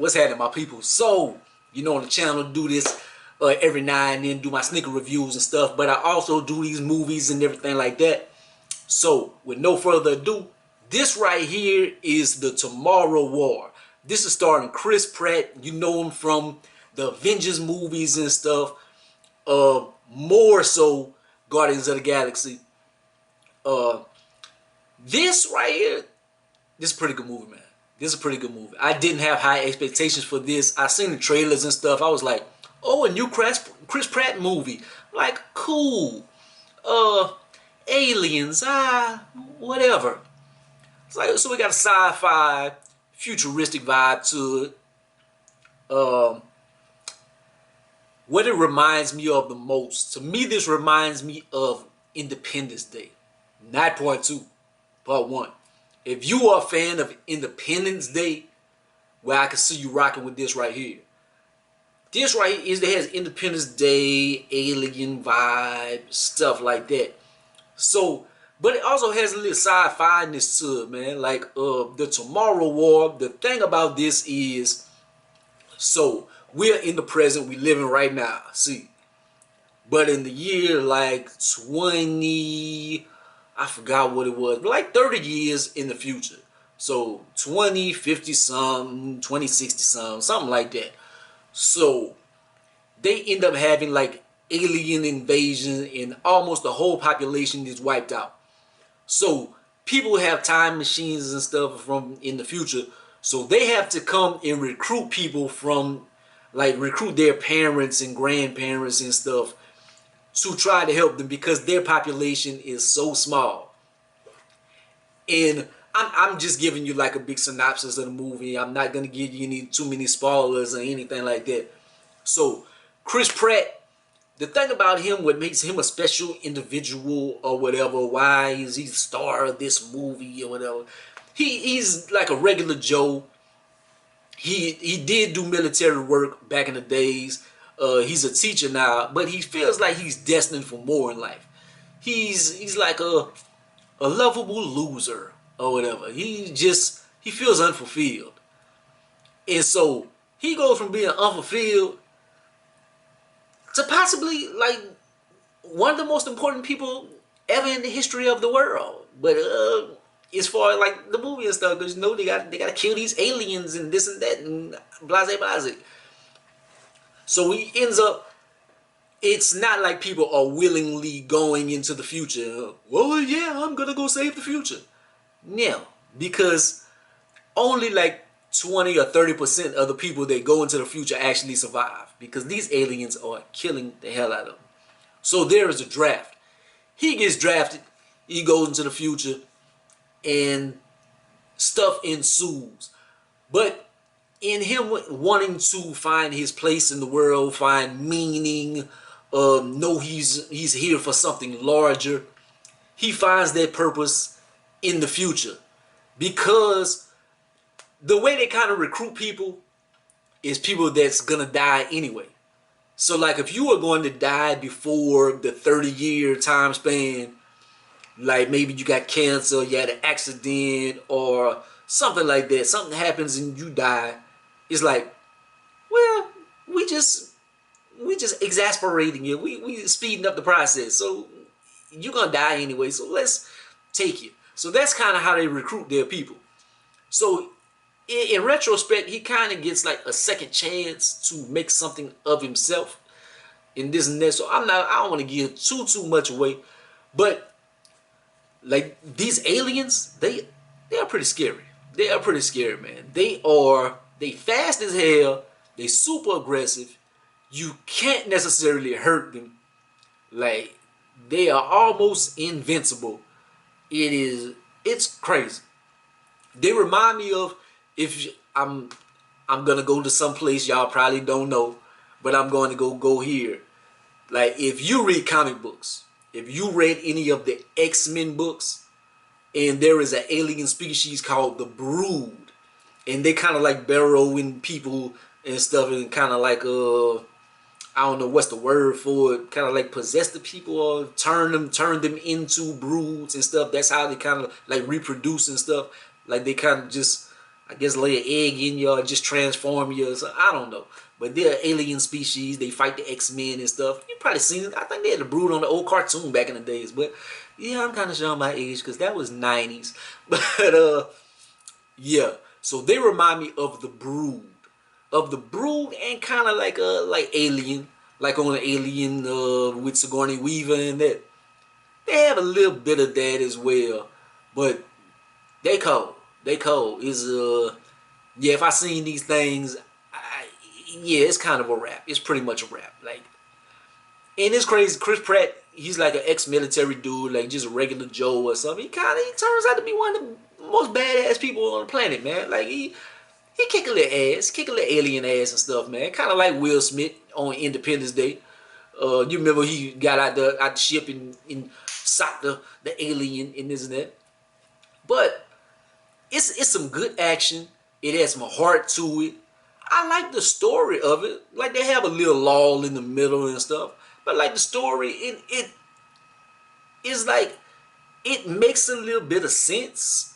What's happening, my people? So, you know, on the channel, do this every now and then, do my sneaker reviews and stuff, but I also do these movies and everything like that. So, with no further ado, this right here is the Tomorrow War. This is starring Chris Pratt. You know him from the Avengers movies and stuff. More so, Guardians of the Galaxy. This right here, this is a pretty good movie, man. This is a pretty good movie. I didn't have high expectations for this. I seen the trailers and stuff. I was like, oh, a new Chris Pratt movie. Like, cool. Aliens, whatever. It's like, so we got a sci-fi, futuristic vibe to it. What it reminds me of the most, to me, this reminds me of Independence Day. Not part 2, part 1. If you are a fan of Independence Day, well, I can see you rocking with this right here. This right here it has Independence Day, alien vibe, stuff like that. So, but it also has a little sci-fi-ness to it, man. Like the Tomorrow War. The thing about this is, so we're in the present, we living right now. See, but in the year like 20. I forgot what it was, but like 30 years in the future. So 20, 50 something, 20, 60 something like that. So they end up having like alien invasion and almost the whole population is wiped out. So people have time machines and stuff from in the future. So they have to come and recruit people from, like, recruit their parents and grandparents and stuff to try to help them because their population is so small. And I'm just giving you like a big synopsis of the movie. I'm not going to give you too many spoilers or anything like that. So Chris Pratt, the thing about him, what makes him a special individual or whatever, why is he the star of this movie or whatever, he's like a regular Joe. He did do military work back in the days. He's a teacher now, but he feels like he's destined for more in life. He's like a lovable loser or whatever. He feels unfulfilled, and so he goes from being unfulfilled to possibly like one of the most important people ever in the history of the world. But as far as like the movie and stuff, because you know they gotta kill these aliens and this and that and blase blase. So he ends up, it's not like people are willingly going into the future. Well, yeah, I'm going to go save the future. No, because only like 20 or 30% of the people that go into the future actually survive. Because these aliens are killing the hell out of them. So there is a draft. He gets drafted. He goes into the future. And stuff ensues. But in him wanting to find his place in the world, find meaning, know he's here for something larger, he finds that purpose in the future. Because the way they kind of recruit people is people that's gonna die anyway. So like if you are going to die before the 30-year time span, like maybe you got cancer, you had an accident or something like that, something happens and you die, it's like, well, we just exasperating you. We speeding up the process. So you're gonna die anyway. So let's take you. So that's kind of how they recruit their people. So in retrospect, he kind of gets like a second chance to make something of himself in this and that. So I don't want to give too much away, but like these aliens, they are pretty scary. They are pretty scary, man. They fast as hell. They super aggressive. You can't necessarily hurt them. Like, they are almost invincible. It's crazy. They remind me of, if I'm gonna go to some place y'all probably don't know, but I'm going to go here. Like, if you read comic books, if you read any of the X-Men books, and there is an alien species called the Brood, and they kind of like burrow in people and stuff, and kind of like I don't know what's the word for it, kind of like possess the people or turn them into broods and stuff. That's how they kind of like reproduce and stuff. Like they kind of just I guess lay an egg in you or just transform you. So I don't know. But they're alien species. They fight the X-Men and stuff. You probably seen it. I think they had the Brood on the old cartoon back in the days. But yeah, I'm kind of showing my age because that was 90s. But yeah. So they remind me of the Brood. Of the Brood and kind of like Alien. Like on the Alien with Sigourney Weaver and that. They have a little bit of that as well. But they cold. They cold. Is yeah, if I seen these things, yeah, it's kind of a wrap. It's pretty much a wrap. Like, and it's crazy. Chris Pratt, he's like an ex-military dude, like just a regular Joe or something. He turns out to be one of the most badass people on the planet, man. Like he kick a little ass, kick a little alien ass and stuff, man. Kind of like Will Smith on Independence Day. You remember he got out the ship and socked the alien and this and that. But it's some good action. It has some heart to it. I like the story of it. Like they have a little lull in the middle and stuff. But like the story, it is like it makes a little bit of sense.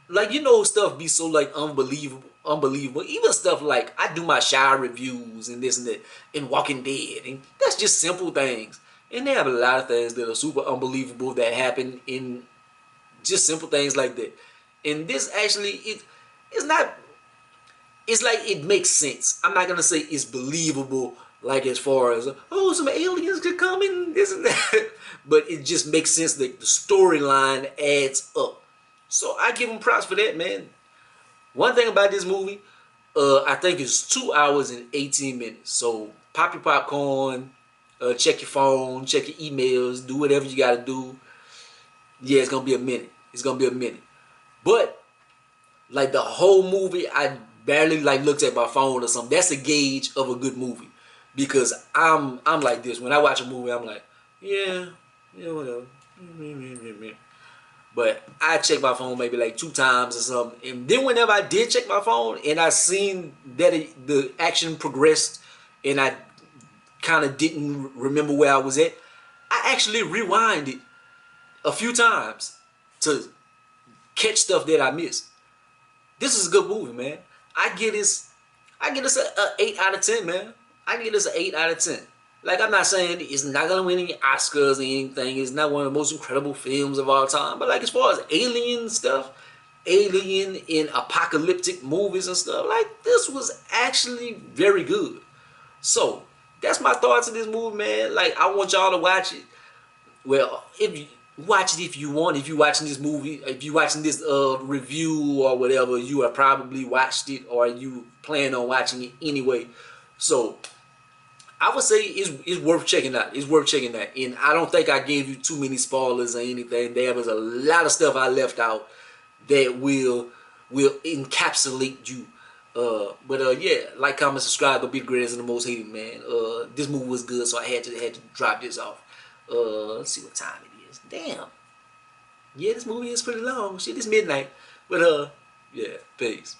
Like stuff be so like unbelievable. Even stuff like I do my Shy reviews and this and that and Walking Dead, and that's just simple things. And they have a lot of things that are super unbelievable that happen in just simple things like that. And this actually it's not. It's like it makes sense. I'm not gonna say it's believable, like as far as some aliens could come in this and that, but it just makes sense that the storyline adds up. So I give them props for that, man. One thing about this movie, I think it's 2 hours and 18 minutes. So pop your popcorn, check your phone, check your emails, do whatever you gotta do. Yeah, it's gonna be a minute. It's gonna be a minute. But like the whole movie, I barely like looked at my phone or something. That's a gauge of a good movie, because I'm like this when I watch a movie. I'm like, yeah, whatever. But I check my phone maybe like 2 times or something, and then whenever I did check my phone and I seen that the action progressed, and I kind of didn't remember where I was at, I actually rewind it a few times to catch stuff that I missed. This is a good movie, man. I get this a 8 out of 10, man. I get this an 8 out of 10. Like, I'm not saying it's not gonna win any Oscars or anything. It's not one of the most incredible films of all time. But like, as far as alien stuff, alien in apocalyptic movies and stuff, like, this was actually very good. So that's my thoughts of this movie, man. Like, I want y'all to watch it. Well, if you watch it if you want. If you're watching this movie, if you're watching this review or whatever, you have probably watched it or you plan on watching it anyway. So I would say it's worth checking out. It's worth checking out. And I don't think I gave you too many spoilers or anything. There was a lot of stuff I left out that will encapsulate you. But yeah, like, comment, subscribe. Don't be the greatest and the most hated, man. This movie was good, so I had to drop this off. Let's see what time it is. Damn. Yeah, this movie is pretty long. Shit, it's midnight. But yeah, peace.